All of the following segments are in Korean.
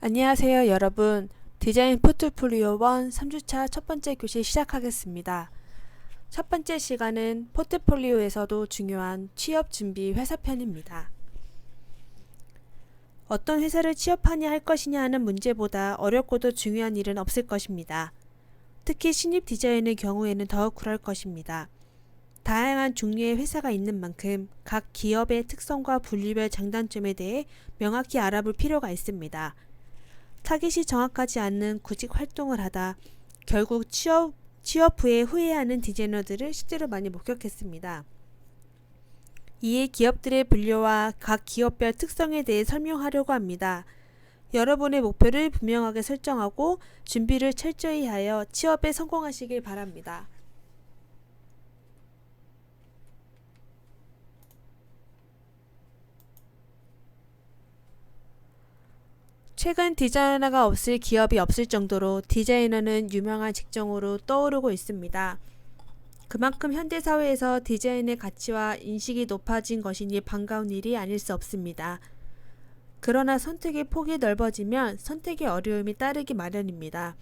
안녕하세요 여러분. 디자인 포트폴리오 1 3주차 첫 번째 교시 시작하겠습니다. 첫 번째 시간은 포트폴리오에서도 중요한 취업 준비 회사 편입니다. 어떤 회사를 취업하냐 할 것이냐 하는 문제보다 어렵고도 중요한 일은 없을 것입니다. 특히 신입 디자인의 경우에는 더욱 그럴 것입니다. 다양한 종류의 회사가 있는 만큼 각 기업의 특성과 분류별 장단점에 대해 명확히 알아볼 필요가 있습니다. 타깃이 정확하지 않는 구직 활동을 하다 결국 취업 후에 후회하는 디자이너들을 실제로 많이 목격했습니다. 이에 기업들의 분류와 각 기업별 특성에 대해 설명하려고 합니다. 여러분의 목표를 분명하게 설정하고 준비를 철저히 하여 취업에 성공하시길 바랍니다. 최근 디자이너가 없을 기업이 없을 정도로 디자이너는 유명한 직종으로 떠오르고 있습니다. 그만큼 현대사회에서 디자인의 가치와 인식이 높아진 것이니 반가운 일이 아닐 수 없습니다. 그러나 선택의 폭이 넓어지면 선택의 어려움이 따르기 마련입니다.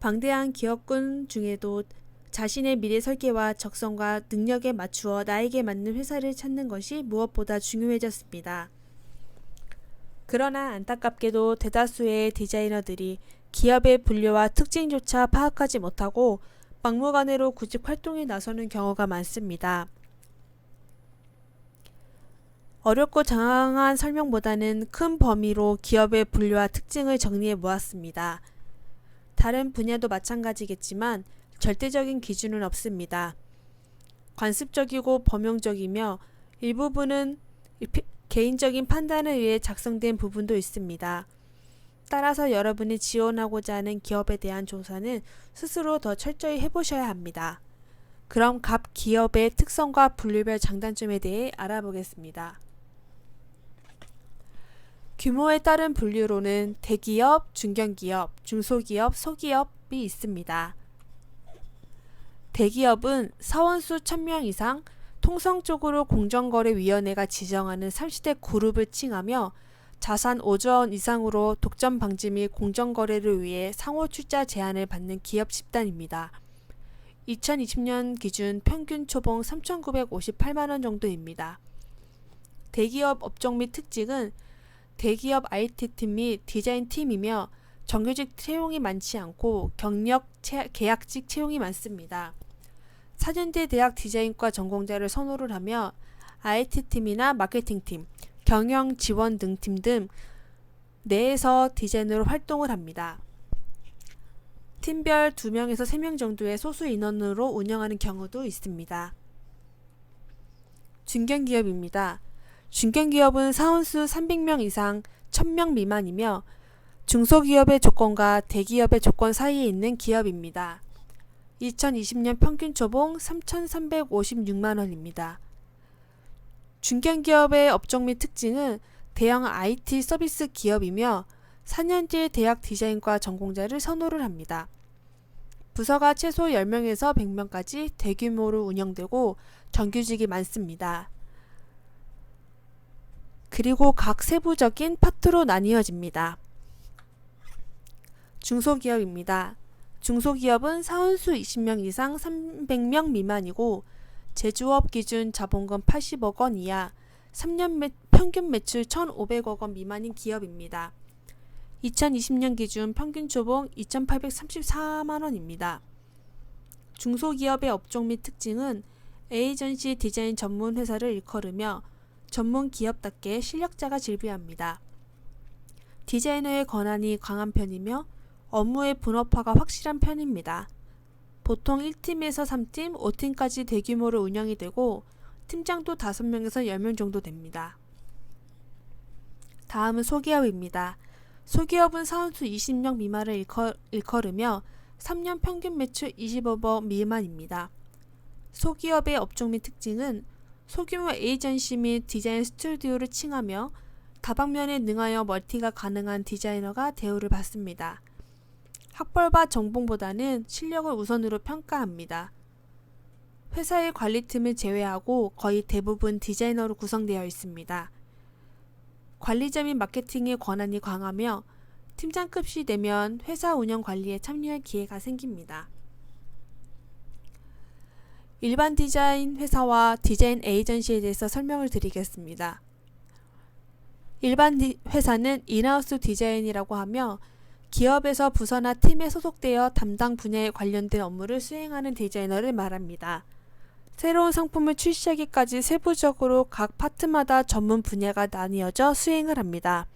방대한 기업군 중에도 자신의 미래 설계와 적성과 능력에 맞추어 나에게 맞는 회사를 찾는 것이 무엇보다 중요해졌습니다. 그러나 안타깝게도 대다수의 디자이너들이 기업의 분류와 특징조차 파악하지 못하고 막무가내로 구직 활동에 나서는 경우가 많습니다. 어렵고 장황한 설명보다는 큰 범위로 기업의 분류와 특징을 정리해 모았습니다. 다른 분야도 마찬가지겠지만 절대적인 기준은 없습니다. 관습적이고 범용적이며 일부분은 개인적인 판단에 의해 작성된 부분도 있습니다. 따라서 여러분이 지원하고자 하는 기업에 대한 조사는 스스로 더 철저히 해보셔야 합니다. 그럼 각 기업의 특성과 분류별 장단점에 대해 알아보겠습니다. 규모에 따른 분류로는 대기업, 중견기업, 중소기업, 소기업이 있습니다. 대기업은 사원수 1000명 이상, 통상적으로 공정거래위원회가 지정하는 30대 그룹을 칭하며 자산 5조 원 이상으로 독점 방지 및 공정거래를 위해 상호 출자 제한을 받는 기업 집단입니다. 2020년 기준 평균 초봉 3,958만원 정도입니다. 대기업 업종 및 특징은 대기업 IT팀 및 디자인팀이며 정규직 채용이 많지 않고 경력 계약직 채용이 많습니다. 4년제 대학 디자인과 전공자를 선호를 하며 IT팀이나 마케팅팀, 경영지원 등 팀 등 내에서 디자이너로 활동을 합니다. 팀별 2명에서 3명 정도의 소수 인원으로 운영하는 경우도 있습니다. 중견기업입니다. 중견기업은 사원수 300명 이상 1000명 미만이며 중소기업의 조건과 대기업의 조건 사이에 있는 기업입니다. 2020년 평균 초봉 3,356만원입니다. 중견기업의 업종 및 특징은 대형 IT 서비스 기업이며 4년제 대학 디자인과 전공자를 선호를 합니다. 부서가 최소 10명에서 100명까지 대규모로 운영되고 정규직이 많습니다. 그리고 각 세부적인 파트로 나뉘어집니다. 중소기업입니다. 중소기업은 사원수 20명 이상 300명 미만이고 제조업 기준 자본금 80억 원 이하, 3년 평균 매출 1,500억 원 미만인 기업입니다. 2020년 기준 평균 초봉 2,834만원입니다. 중소기업의 업종 및 특징은 에이전시 디자인 전문 회사를 일컬으며 전문 기업답게 실력자가 즐비합니다. 디자이너의 권한이 강한 편이며 업무의 분업화가 확실한 편입니다. 보통 1팀에서 3팀, 5팀까지 대규모로 운영이 되고 팀장도 5명에서 10명 정도 됩니다. 다음은 소기업입니다. 소기업은 사원수 20명 미만을 일컬으며 3년 평균 매출 25억 미만입니다. 소기업의 업종 및 특징은 소규모 에이전시 및 디자인 스튜디오를 칭하며 다방면에 능하여 멀티가 가능한 디자이너가 대우를 받습니다. 학벌과 전공보다는 실력을 우선으로 평가합니다. 회사의 관리팀을 제외하고 거의 대부분 디자이너로 구성되어 있습니다. 관리자 및 마케팅의 권한이 강하며 팀장급이 되면 회사 운영 관리에 참여할 기회가 생깁니다. 일반 디자인 회사와 디자인 에이전시에 대해서 설명을 드리겠습니다. 일반 회사는 인하우스 디자인이라고 하며 기업에서 부서나 팀에 소속되어 담당 분야에 관련된 업무를 수행하는 디자이너를 말합니다. 새로운 상품을 출시하기까지 세부적으로 각 파트마다 전문 분야가 나뉘어져 수행을 합니다.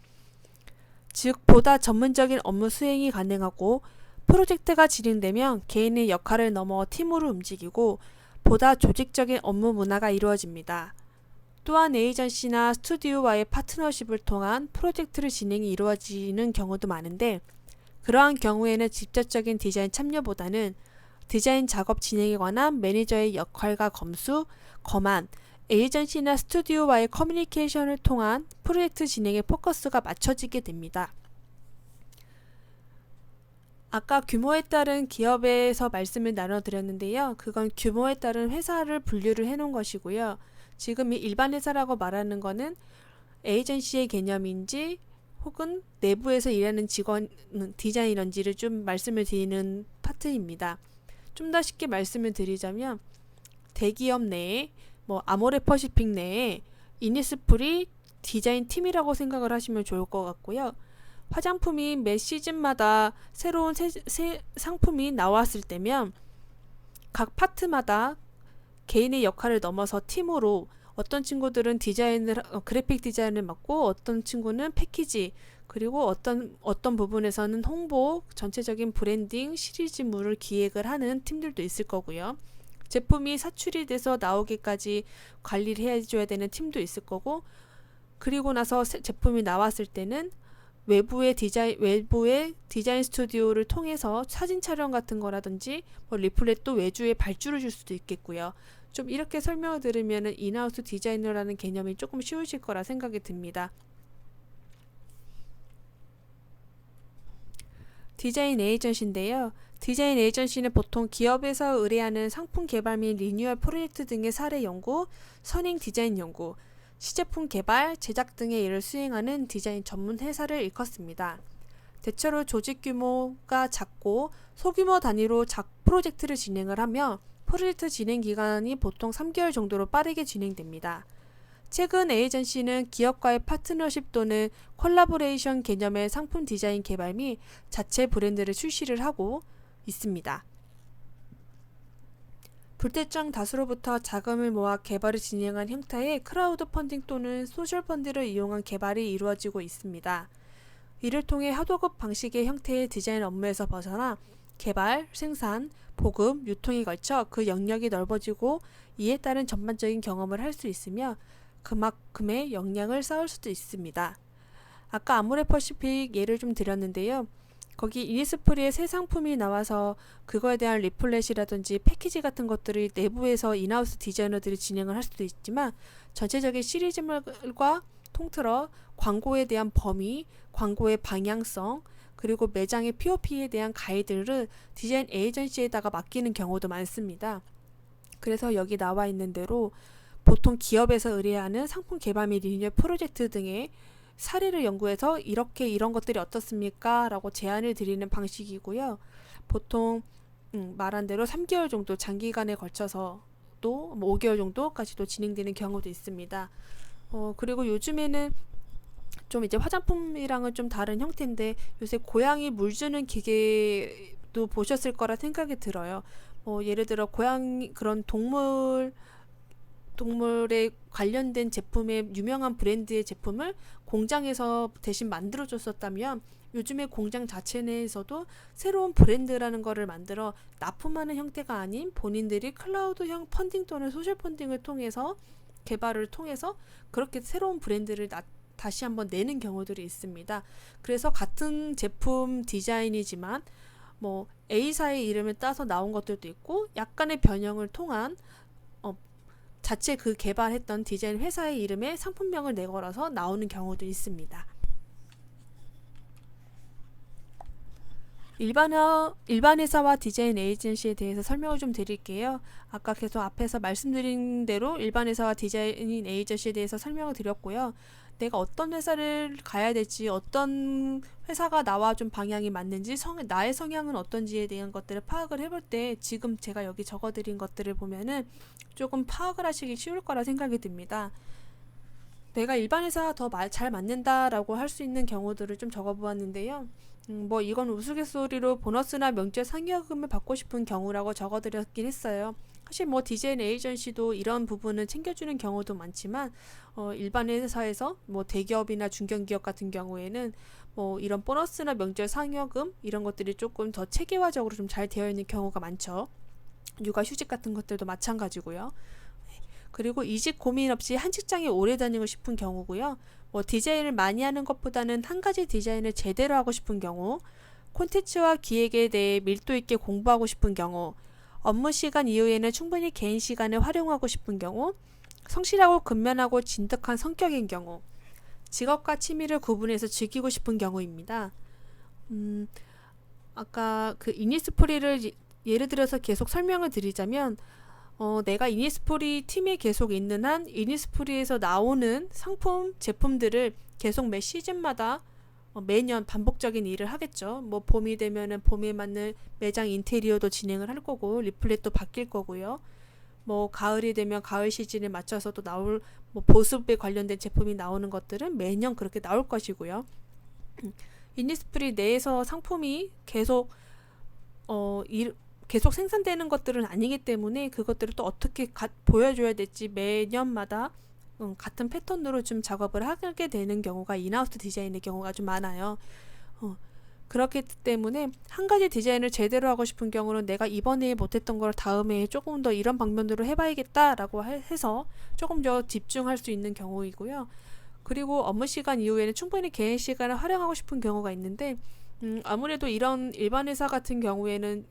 즉 보다 전문적인 업무 수행이 가능하고 프로젝트가 진행되면 개인의 역할을 넘어 팀으로 움직이고 보다 조직적인 업무 문화가 이루어집니다. 또한 에이전시나 스튜디오와의 파트너십을 통한 프로젝트를 진행이 이루어지는 경우도 많은데 그러한 경우에는 직접적인 디자인 참여보다는 디자인 작업 진행에 관한 매니저의 역할과 검안, 에이전시나 스튜디오와의 커뮤니케이션을 통한 프로젝트 진행에 포커스가 맞춰지게 됩니다. 아까 규모에 따른 기업에서 말씀을 나눠드렸는데요. 그건 규모에 따른 회사를 분류를 해놓은 것이고요. 지금 이 일반 회사라고 말하는 거는 에이전시의 개념인지 혹은 내부에서 일하는 직원, 디자이너인지를 좀 말씀을 드리는 파트입니다. 좀 더 쉽게 말씀을 드리자면 대기업 내에 아모레퍼시픽 내에 이니스프리 디자인 팀이라고 생각을 하시면 좋을 것 같고요. 화장품이 매 시즌마다 새로운 새 상품이 나왔을 때면 각 파트마다 개인의 역할을 넘어서 팀으로 어떤 친구들은 그래픽 디자인을 맡고 어떤 친구는 패키지 그리고 어떤 부분에서는 홍보, 전체적인 브랜딩, 시리즈물을 기획을 하는 팀들도 있을 거고요. 제품이 사출이 돼서 나오기까지 관리를 해줘야 되는 팀도 있을 거고 그리고 나서 제품이 나왔을 때는 외부의 디자인 스튜디오를 통해서 사진 촬영 같은 거라든지 리플렛도 외주에 발주를 줄 수도 있겠고요. 좀 이렇게 설명을 들으면 인하우스 디자이너라는 개념이 조금 쉬우실 거라 생각이 듭니다. 디자인 에이전시인데요. 디자인 에이전시는 보통 기업에서 의뢰하는 상품 개발 및 리뉴얼 프로젝트 등의 사례 연구, 선행 디자인 연구, 시제품 개발, 제작 등의 일을 수행하는 디자인 전문 회사를 일컫습니다. 대체로 조직 규모가 작고 소규모 단위로 프로젝트를 진행을 하며 프로젝트 진행 기간이 보통 3개월 정도로 빠르게 진행됩니다. 최근 에이전시는 기업과의 파트너십 또는 콜라보레이션 개념의 상품 디자인 개발 및 자체 브랜드를 출시를 하고 있습니다. 불특정 다수로부터 자금을 모아 개발을 진행한 형태의 크라우드 펀딩 또는 소셜 펀드를 이용한 개발이 이루어지고 있습니다. 이를 통해 하도급 방식의 형태의 디자인 업무에서 벗어나 개발, 생산, 보급, 유통에 걸쳐 그 영역이 넓어지고 이에 따른 전반적인 경험을 할 수 있으며 그만큼의 역량을 쌓을 수도 있습니다. 아까 아모레퍼시픽 예를 좀 드렸는데요. 거기 이니스프리의 새 상품이 나와서 그거에 대한 리플렛이라든지 패키지 같은 것들을 내부에서 인하우스 디자이너들이 진행을 할 수도 있지만 전체적인 시리즈물과 통틀어 광고에 대한 범위, 광고의 방향성, 그리고 매장의 POP에 대한 가이드를 디자인 에이전시에다가 맡기는 경우도 많습니다. 그래서 여기 나와 있는 대로 보통 기업에서 의뢰하는 상품 개발 및 리뉴얼 프로젝트 등의 사례를 연구해서 이런 것들이 어떻습니까? 라고 제안을 드리는 방식이고요. 보통 말한 대로 3개월 정도 장기간에 걸쳐서 또 5개월 정도까지도 진행되는 경우도 있습니다. 그리고 요즘에는 좀 이제 화장품이랑은 좀 다른 형태인데 요새 고양이 물 주는 기계도 보셨을 거라 생각이 들어요. 예를 들어 고양이 그런 동물에 관련된 제품의 유명한 브랜드의 제품을 공장에서 대신 만들어줬었다면 요즘에 공장 자체 내에서도 새로운 브랜드라는 거를 만들어 납품하는 형태가 아닌 본인들이 클라우드형 펀딩 또는 소셜 펀딩을 통해서 개발을 통해서 그렇게 새로운 브랜드를 다시 한번 내는 경우들이 있습니다. 그래서 같은 제품 디자인이지만 A사의 이름을 따서 나온 것들도 있고 약간의 변형을 통한 자체 그 개발했던 디자인 회사의 이름에 상품명을 내걸어서 나오는 경우도 있습니다. 일반 회사와 디자인 에이전시에 대해서 설명을 좀 드릴게요. 아까 계속 앞에서 말씀드린 대로 일반 회사와 디자인 에이전시에 대해서 설명을 드렸고요. 내가 어떤 회사를 가야 될지, 어떤 회사가 나와 좀 방향이 맞는지, 나의 성향은 어떤지에 대한 것들을 파악을 해볼 때 지금 제가 여기 적어드린 것들을 보면은 조금 파악을 하시기 쉬울 거라 생각이 듭니다. 내가 일반 회사가 더 잘 맞는다라고 할 수 있는 경우들을 좀 적어보았는데요. 뭐 이건 우스갯소리로 보너스나 명절 상여금을 받고 싶은 경우라고 적어드렸긴 했어요. 사실 뭐 디자인 에이전시도 이런 부분을 챙겨주는 경우도 많지만 일반 회사에서 뭐 대기업이나 중견기업 같은 경우에는 뭐 이런 보너스나 명절 상여금 이런 것들이 조금 더 체계화적으로 좀 잘 되어 있는 경우가 많죠. 육아휴직 같은 것들도 마찬가지고요. 그리고 이직 고민 없이 한 직장에 오래 다니고 싶은 경우고요. 뭐 디자인을 많이 하는 것보다는 한 가지 디자인을 제대로 하고 싶은 경우, 콘텐츠와 기획에 대해 밀도 있게 공부하고 싶은 경우, 업무 시간 이후에는 충분히 개인 시간을 활용하고 싶은 경우, 성실하고 근면하고 진득한 성격인 경우, 직업과 취미를 구분해서 즐기고 싶은 경우입니다. 아까 그 이니스프리를 예를 들어서 계속 설명을 드리자면 내가 이니스프리 팀에 계속 있는 한 이니스프리에서 나오는 상품, 제품들을 계속 매 시즌마다 매년 반복적인 일을 하겠죠. 뭐 봄이 되면은 봄에 맞는 매장 인테리어도 진행을 할 거고 리플렛도 바뀔 거고요. 뭐 가을이 되면 가을 시즌에 맞춰서 또 나올 뭐 보습에 관련된 제품이 나오는 것들은 매년 그렇게 나올 것이고요. 이니스프리 내에서 상품이 계속 생산되는 것들은 아니기 때문에 그것들을 또 어떻게 보여줘야 될지 매년마다 같은 패턴으로 좀 작업을 하게 되는 경우가 인하우스 디자인의 경우가 좀 많아요. 그렇기 때문에 한 가지 디자인을 제대로 하고 싶은 경우는 내가 이번에 못했던 걸 다음에 조금 더 이런 방면으로 해봐야겠다라고 해서 조금 더 집중할 수 있는 경우이고요. 그리고 업무 시간 이후에는 충분히 개인 시간을 활용하고 싶은 경우가 있는데 아무래도 이런 일반 회사 같은 경우에는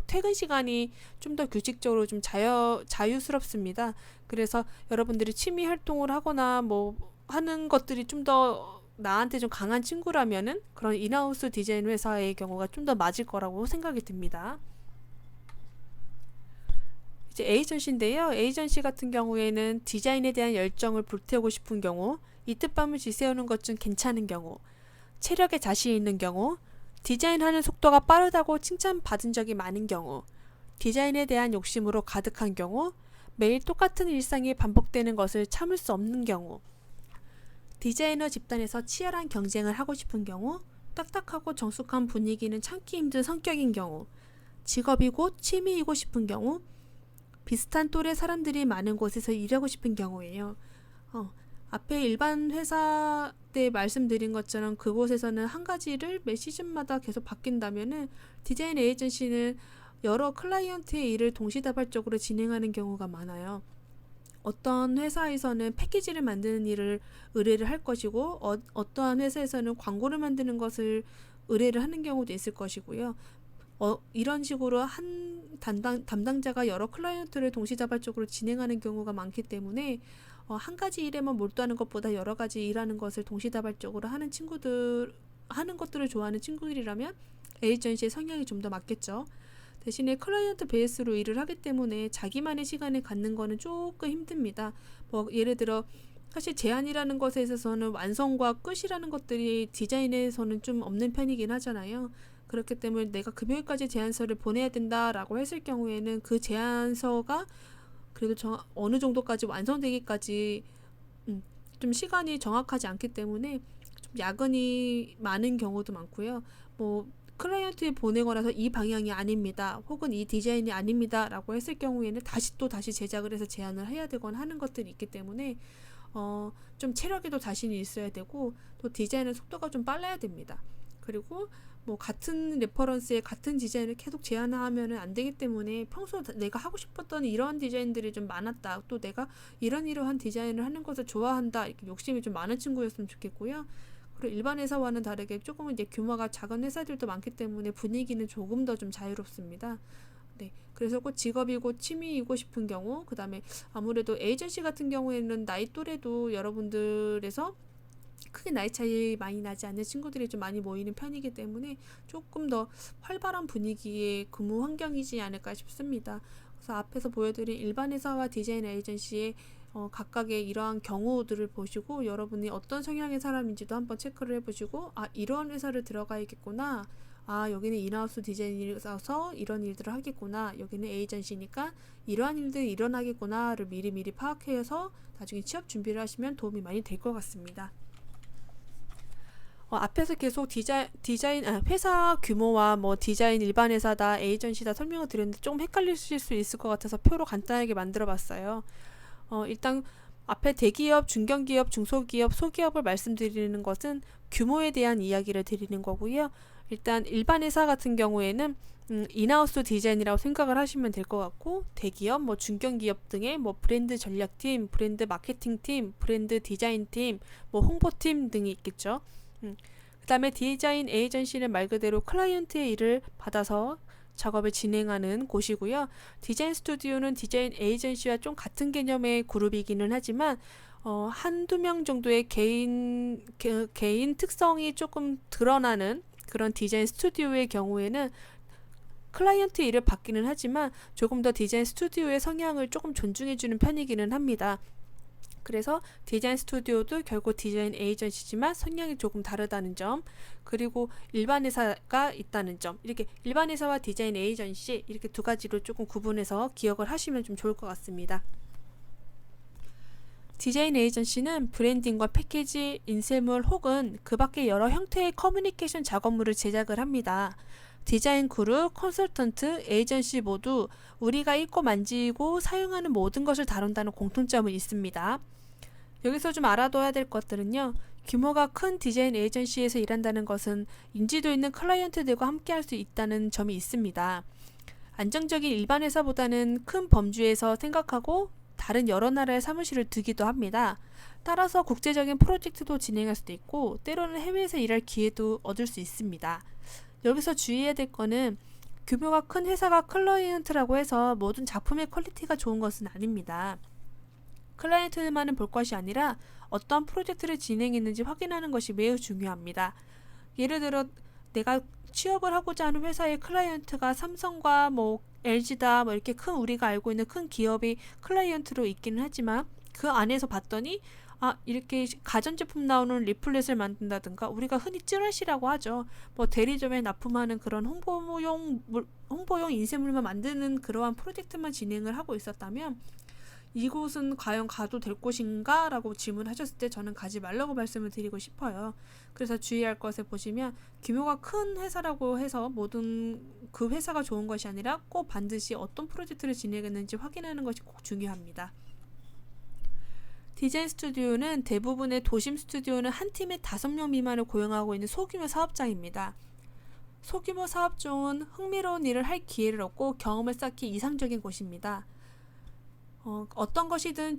퇴근 시간이 좀 더 규칙적으로 좀 자유스럽습니다. 그래서 여러분들이 취미 활동을 하거나 뭐 하는 것들이 좀 더 나한테 좀 강한 친구라면은 그런 인하우스 디자인 회사의 경우가 좀 더 맞을 거라고 생각이 듭니다. 이제 에이전시인데요. 에이전시 같은 경우에는 디자인에 대한 열정을 불태우고 싶은 경우, 이틀밤을 지새우는 것 중 괜찮은 경우, 체력에 자신 있는 경우, 디자인하는 속도가 빠르다고 칭찬받은 적이 많은 경우, 디자인에 대한 욕심으로 가득한 경우, 매일 똑같은 일상이 반복되는 것을 참을 수 없는 경우, 디자이너 집단에서 치열한 경쟁을 하고 싶은 경우, 딱딱하고 정숙한 분위기는 참기 힘든 성격인 경우, 직업이 곧 취미이고 싶은 경우, 비슷한 또래 사람들이 많은 곳에서 일하고 싶은 경우예요. 앞에 일반 회사 때 말씀드린 것처럼 그곳에서는 한 가지를 매 시즌마다 계속 바뀐다면은 디자인 에이전시는 여러 클라이언트의 일을 동시다발적으로 진행하는 경우가 많아요. 어떤 회사에서는 패키지를 만드는 일을 의뢰를 할 것이고 어떠한 회사에서는 광고를 만드는 것을 의뢰를 하는 경우도 있을 것이고요. 이런 식으로 한 담당자가 여러 클라이언트를 동시다발적으로 진행하는 경우가 많기 때문에 한 가지 일에만 몰두하는 것보다 여러 가지 일하는 것을 동시다발적으로 하는 것들을 좋아하는 친구들이라면 에이전시의 성향이 좀 더 맞겠죠. 대신에 클라이언트 베이스로 일을 하기 때문에 자기만의 시간을 갖는 거는 조금 힘듭니다. 뭐 예를 들어 사실 제안이라는 것에 있어서는 완성과 끝이라는 것들이 디자인에서는 좀 없는 편이긴 하잖아요. 그렇기 때문에 내가 금요일까지 제안서를 보내야 된다라고 했을 경우에는 그 제안서가 그래도 어느 정도까지 완성되기까지 좀 시간이 정확하지 않기 때문에 좀 야근이 많은 경우도 많고요. 뭐 클라이언트에 보내고 나서 이 방향이 아닙니다. 혹은 이 디자인이 아닙니다. 라고 했을 경우에는 다시 제작을 해서 제안을 해야 되거나 하는 것들이 있기 때문에 좀 체력에도 자신이 있어야 되고 또 디자인의 속도가 좀 빨라야 됩니다. 그리고 뭐 같은 레퍼런스에 같은 디자인을 계속 제안하면은 안 되기 때문에 평소 내가 하고 싶었던 이런 디자인들이 좀 많았다. 또 내가 이러한 디자인을 하는 것을 좋아한다. 이렇게 욕심이 좀 많은 친구였으면 좋겠고요. 그리고 일반 회사와는 다르게 조금은 이제 규모가 작은 회사들도 많기 때문에 분위기는 조금 더 좀 자유롭습니다. 네, 그래서 꼭 직업이고 취미이고 싶은 경우, 그 다음에 아무래도 에이전시 같은 경우에는 나이 또래도 여러분들에서 크게 나이 차이 많이 나지 않는 친구들이 좀 많이 모이는 편이기 때문에 조금 더 활발한 분위기의 근무 환경이지 않을까 싶습니다. 그래서 앞에서 보여드린 일반 회사와 디자인 에이전시의 각각의 이러한 경우들을 보시고 여러분이 어떤 성향의 사람인지도 한번 체크를 해보시고 이러한 회사를 들어가야겠구나, 여기는 인하우스 디자인이라서 이런 일들을 하겠구나, 여기는 에이전시니까 이러한 일들이 일어나겠구나를 미리미리 파악해서 나중에 취업 준비를 하시면 도움이 많이 될 것 같습니다. 앞에서 계속 회사 규모와 뭐 디자인 일반 회사다, 에이전시다 설명을 드렸는데 조금 헷갈리실 수 있을 것 같아서 표로 간단하게 만들어 봤어요. 일단 앞에 대기업, 중견기업, 중소기업, 소기업을 말씀드리는 것은 규모에 대한 이야기를 드리는 거고요. 일단 일반 회사 같은 경우에는 인하우스 디자인이라고 생각을 하시면 될 것 같고, 대기업, 뭐 중견기업 등의 뭐 브랜드 전략팀, 브랜드 마케팅팀, 브랜드 디자인팀, 뭐 홍보팀 등이 있겠죠. 그 다음에 디자인 에이전시는 말 그대로 클라이언트의 일을 받아서 작업을 진행하는 곳이고요. 디자인 스튜디오는 디자인 에이전시와 좀 같은 개념의 그룹이기는 하지만 한두 명 정도의 개인 특성이 조금 드러나는 그런 디자인 스튜디오의 경우에는 클라이언트 일을 받기는 하지만 조금 더 디자인 스튜디오의 성향을 조금 존중해주는 편이기는 합니다. 그래서 디자인 스튜디오도 결국 디자인 에이전시지만 성향이 조금 다르다는 점, 그리고 일반 회사가 있다는 점, 이렇게 일반 회사와 디자인 에이전시 이렇게 두 가지로 조금 구분해서 기억을 하시면 좀 좋을 것 같습니다. 디자인 에이전시는 브랜딩과 패키지, 인쇄물 혹은 그 밖의 여러 형태의 커뮤니케이션 작업물을 제작을 합니다. 디자인 그룹, 컨설턴트, 에이전시 모두 우리가 읽고 만지고 사용하는 모든 것을 다룬다는 공통점은 있습니다. 여기서 좀 알아둬야 될 것들은요. 규모가 큰 디자인 에이전시에서 일한다는 것은 인지도 있는 클라이언트들과 함께 할 수 있다는 점이 있습니다. 안정적인 일반 회사보다는 큰 범주에서 생각하고 다른 여러 나라의 사무실을 두기도 합니다. 따라서 국제적인 프로젝트도 진행할 수도 있고 때로는 해외에서 일할 기회도 얻을 수 있습니다. 여기서 주의해야 될 거는 규모가 큰 회사가 클라이언트라고 해서 모든 작품의 퀄리티가 좋은 것은 아닙니다. 클라이언트만은 볼 것이 아니라 어떤 프로젝트를 진행했는지 확인하는 것이 매우 중요합니다. 예를 들어 내가 취업을 하고자 하는 회사의 클라이언트가 삼성과 뭐 LG다 뭐 이렇게 큰 우리가 알고 있는 큰 기업이 클라이언트로 있기는 하지만 그 안에서 봤더니 이렇게 가전제품 나오는 리플렛을 만든다든가 우리가 흔히 찌라시라고 하죠. 뭐 대리점에 납품하는 그런 홍보용 인쇄물만 만드는 그러한 프로젝트만 진행을 하고 있었다면 이곳은 과연 가도 될 곳인가? 라고 질문하셨을 때 저는 가지 말라고 말씀을 드리고 싶어요. 그래서 주의할 것을 보시면 규모가 큰 회사라고 해서 모든 그 회사가 좋은 것이 아니라 꼭 반드시 어떤 프로젝트를 진행했는지 확인하는 것이 꼭 중요합니다. 디자인 스튜디오는 대부분의 도심 스튜디오는 한 팀에 5명 미만을 고용하고 있는 소규모 사업장입니다. 소규모 사업종은 흥미로운 일을 할 기회를 얻고 경험을 쌓기 이상적인 곳입니다. 어떤 것이든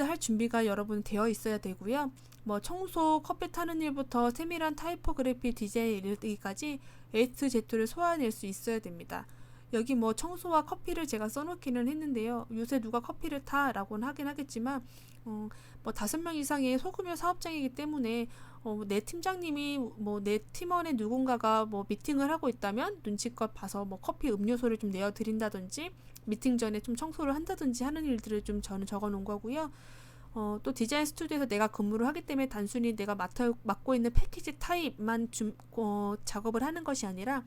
할 준비가 여러분 되어 있어야 되고요. 뭐 청소, 커피 타는 일부터 세밀한 타이포그래피 디자인 일까지 A to Z를 소화해낼 수 있어야 됩니다. 여기 뭐 청소와 커피를 제가 써놓기는 했는데요. 요새 누가 커피를 타라고는 하긴 하겠지만 뭐 5명 이상의 소규모 사업장이기 때문에 내 팀장님이 뭐 내 팀원의 누군가가 뭐 미팅을 하고 있다면 눈치껏 봐서 뭐 커피 음료수를 좀 내어드린다든지 미팅 전에 좀 청소를 한다든지 하는 일들을 좀 저는 적어 놓은 거고요. 또 디자인 스튜디오에서 내가 근무를 하기 때문에 단순히 내가 맡고 있는 패키지 타입만 작업을 하는 것이 아니라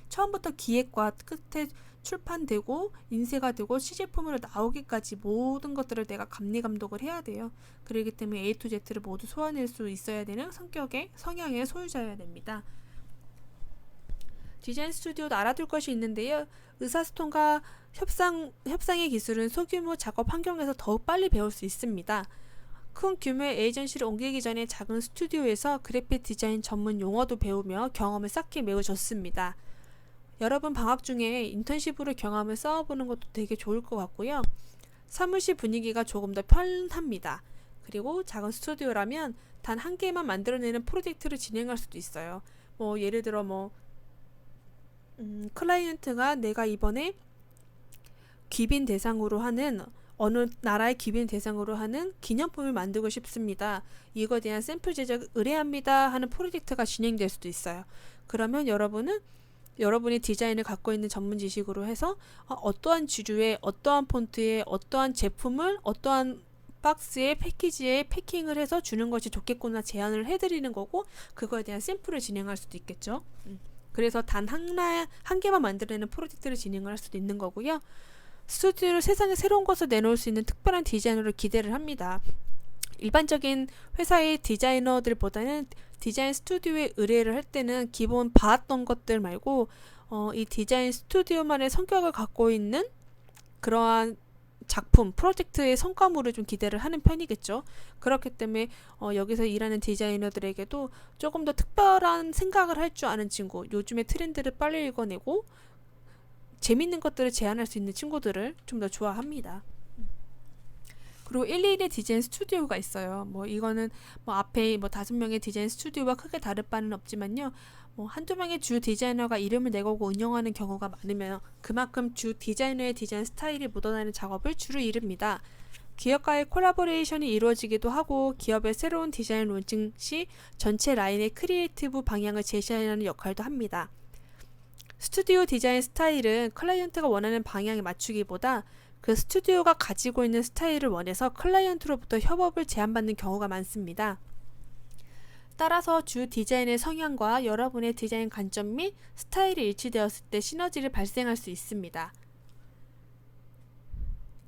처음부터 기획과 끝에 출판되고 인쇄가 되고 시제품으로 나오기까지 모든 것들을 내가 감독을 해야 돼요. 그렇기 때문에 A to Z를 모두 소화낼 수 있어야 되는 성향의 소유자여야 됩니다. 디자인 스튜디오도 알아둘 것이 있는데요. 의사소통과 협상의 기술은 소규모 작업 환경에서 더욱 빨리 배울 수 있습니다. 큰 규모의 에이전시를 옮기기 전에 작은 스튜디오에서 그래픽 디자인 전문 용어도 배우며 경험을 쌓기 매우 좋습니다. 여러분 방학 중에 인턴십으로 경험을 쌓아보는 것도 되게 좋을 것 같고요. 사무실 분위기가 조금 더 편합니다. 그리고 작은 스튜디오라면 단 한 개만 만들어내는 프로젝트를 진행할 수도 있어요. 뭐 예를 들어 클라이언트가 내가 이번에 귀빈 대상으로 하는 어느 나라의 기빈 대상으로 하는 기념품을 만들고 싶습니다. 이거에 대한 샘플 제작을 의뢰합니다 하는 프로젝트가 진행될 수도 있어요. 그러면 여러분이 디자인을 갖고 있는 전문 지식으로 해서 어떠한 주류에 어떠한 폰트에 어떠한 제품을 어떠한 박스에 패키지에 패킹을 해서 주는 것이 좋겠구나 제안을 해드리는 거고, 그거에 대한 샘플을 진행할 수도 있겠죠. 그래서 단 한 개만 만들어내는 프로젝트를 진행을 할 수도 있는 거고요. 스튜디오를 세상에 새로운 것을 내놓을 수 있는 특별한 디자이너를 기대를 합니다. 일반적인 회사의 디자이너들보다는 디자인 스튜디오에 의뢰를 할 때는 기본 봐왔던 것들 말고 이 디자인 스튜디오만의 성격을 갖고 있는 그러한 작품, 프로젝트의 성과물을 좀 기대를 하는 편이겠죠. 그렇기 때문에 여기서 일하는 디자이너들에게도 조금 더 특별한 생각을 할 줄 아는 친구, 요즘의 트렌드를 빨리 읽어내고 재밌는 것들을 제안할 수 있는 친구들을 좀 더 좋아합니다. 그리고 121의 디자인 스튜디오가 있어요. 이거는 앞에 5명의 디자인 스튜디오와 크게 다를 바는 없지만요. 한두 명의 주 디자이너가 이름을 내걸고 운영하는 경우가 많으면 그만큼 주 디자이너의 디자인 스타일이 묻어나는 작업을 주로 이룹니다. 기업과의 콜라보레이션이 이루어지기도 하고, 기업의 새로운 디자인 론칭 시 전체 라인의 크리에이티브 방향을 제시하는 역할도 합니다. 스튜디오 디자인 스타일은 클라이언트가 원하는 방향에 맞추기보다 그 스튜디오가 가지고 있는 스타일을 원해서 클라이언트로부터 협업을 제안받는 경우가 많습니다. 따라서 주 디자인의 성향과 여러분의 디자인 관점 및 스타일이 일치되었을 때 시너지를 발생할 수 있습니다.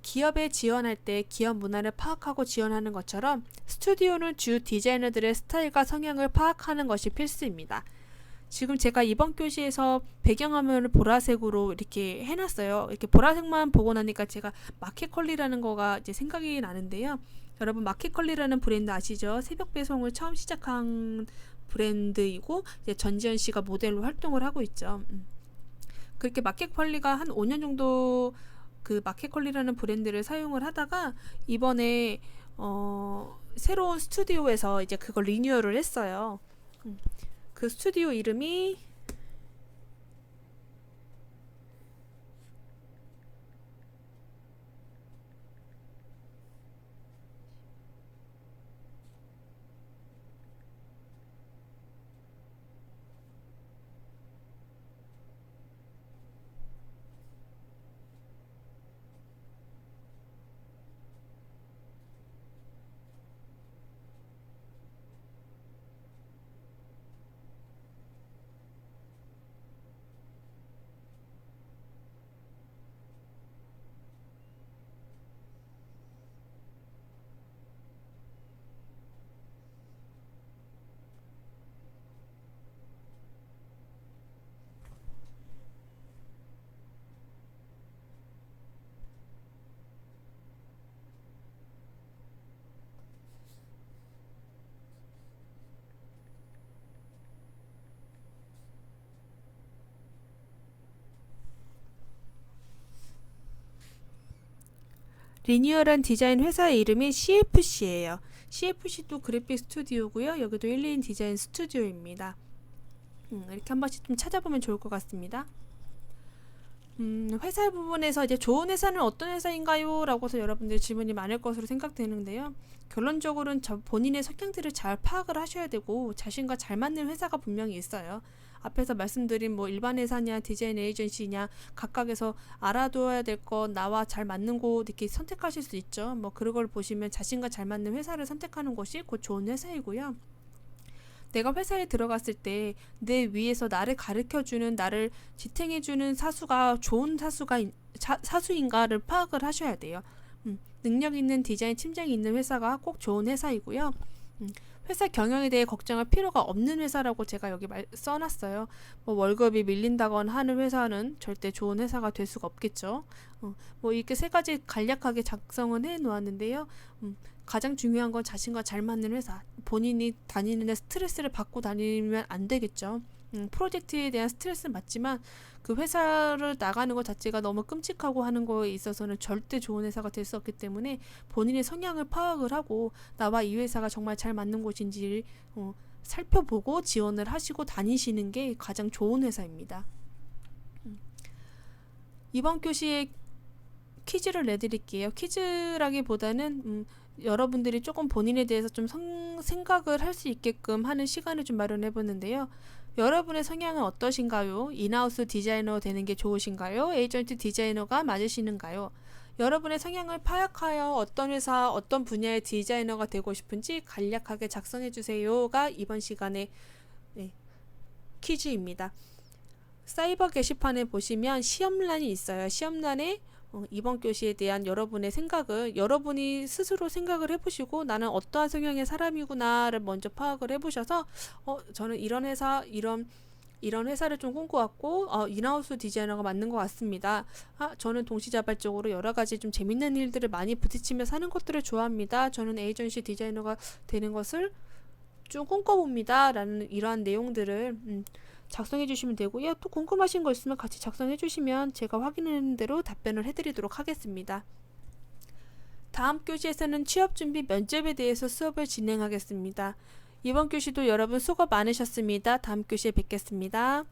기업에 지원할 때 기업 문화를 파악하고 지원하는 것처럼 스튜디오는 주 디자이너들의 스타일과 성향을 파악하는 것이 필수입니다. 지금 제가 이번 교시에서 배경화면을 보라색으로 이렇게 해놨어요. 이렇게 보라색만 보고 나니까 제가 마켓컬리라는 거가 이제 생각이 나는데요. 여러분, 마켓컬리라는 브랜드 아시죠? 새벽 배송을 처음 시작한 브랜드이고 이제 전지현 씨가 모델로 활동을 하고 있죠. 그렇게 마켓컬리가 한 5년 정도 그 마켓컬리라는 브랜드를 사용을 하다가 이번에 새로운 스튜디오에서 이제 그걸 리뉴얼을 했어요. 그 스튜디오 이름이 리뉴얼한 디자인 회사의 이름이 CFC예요. CFC도 그래픽 스튜디오고요. 여기도 121 디자인 스튜디오입니다. 이렇게 한 번씩 좀 찾아보면 좋을 것 같습니다. 회사 부분에서 이제 좋은 회사는 어떤 회사인가요? 라고서 여러분들 질문이 많을 것으로 생각되는데요. 결론적으로는 본인의 성향들을 잘 파악을 하셔야 되고 자신과 잘 맞는 회사가 분명히 있어요. 앞에서 말씀드린 일반 회사냐 디자인 에이전시냐 각각에서 알아둬야 될 것, 나와 잘 맞는 곳 이렇게 선택하실 수 있죠. 그걸 보시면 자신과 잘 맞는 회사를 선택하는 것이 곧 좋은 회사이고요. 내가 회사에 들어갔을 때 내 위에서 나를 가르쳐주는, 나를 지탱해주는 사수가 좋은 사수인가를 파악을 하셔야 돼요. 능력 있는 디자인 팀장이 있는 회사가 꼭 좋은 회사이고요. 회사 경영에 대해 걱정할 필요가 없는 회사라고 제가 여기 써놨어요. 월급이 밀린다거나 하는 회사는 절대 좋은 회사가 될 수가 없겠죠. 이렇게 세 가지 간략하게 작성은 해 놓았는데요. 가장 중요한 건 자신과 잘 맞는 회사. 본인이 다니는데 스트레스를 받고 다니면 안 되겠죠. 프로젝트에 대한 스트레스는 맞지만 그 회사를 나가는 것 자체가 너무 끔찍하고 하는 거에 있어서는 절대 좋은 회사가 될 수 없기 때문에 본인의 성향을 파악을 하고 나와 이 회사가 정말 잘 맞는 곳인지 살펴보고 지원을 하시고 다니시는 게 가장 좋은 회사입니다. 이번 교시에 퀴즈를 내드릴게요. 퀴즈라기보다는 여러분들이 조금 본인에 대해서 좀 생각을 할 수 있게끔 하는 시간을 좀 마련해 보는데요. 여러분의 성향은 어떠신가요? 인하우스 디자이너 되는 게 좋으신가요? 에이전트 디자이너가 맞으시는가요? 여러분의 성향을 파악하여 어떤 회사, 어떤 분야의 디자이너가 되고 싶은지 간략하게 작성해 주세요가 이번 시간의 퀴즈입니다. 사이버 게시판에 보시면 시험란이 있어요. 시험란에 이번 교시에 대한 여러분의 생각을 여러분이 스스로 생각을 해보시고 나는 어떠한 성향의 사람이구나를 먼저 파악을 해보셔서 저는 이런 회사를 좀 꿈꿔왔고 인하우스 디자이너가 맞는 것 같습니다. 저는 동시자발적으로 여러가지 좀 재밌는 일들을 많이 부딪히며 사는 것들을 좋아합니다. 저는 에이전시 디자이너가 되는 것을 좀 꿈꿔봅니다. 라는 이러한 내용들을 작성해 주시면 되고요. 또 궁금하신 거 있으면 같이 작성해 주시면 제가 확인하는 대로 답변을 해드리도록 하겠습니다. 다음 교시에서는 취업준비 면접에 대해서 수업을 진행하겠습니다. 이번 교시도 여러분 수고 많으셨습니다. 다음 교시에 뵙겠습니다.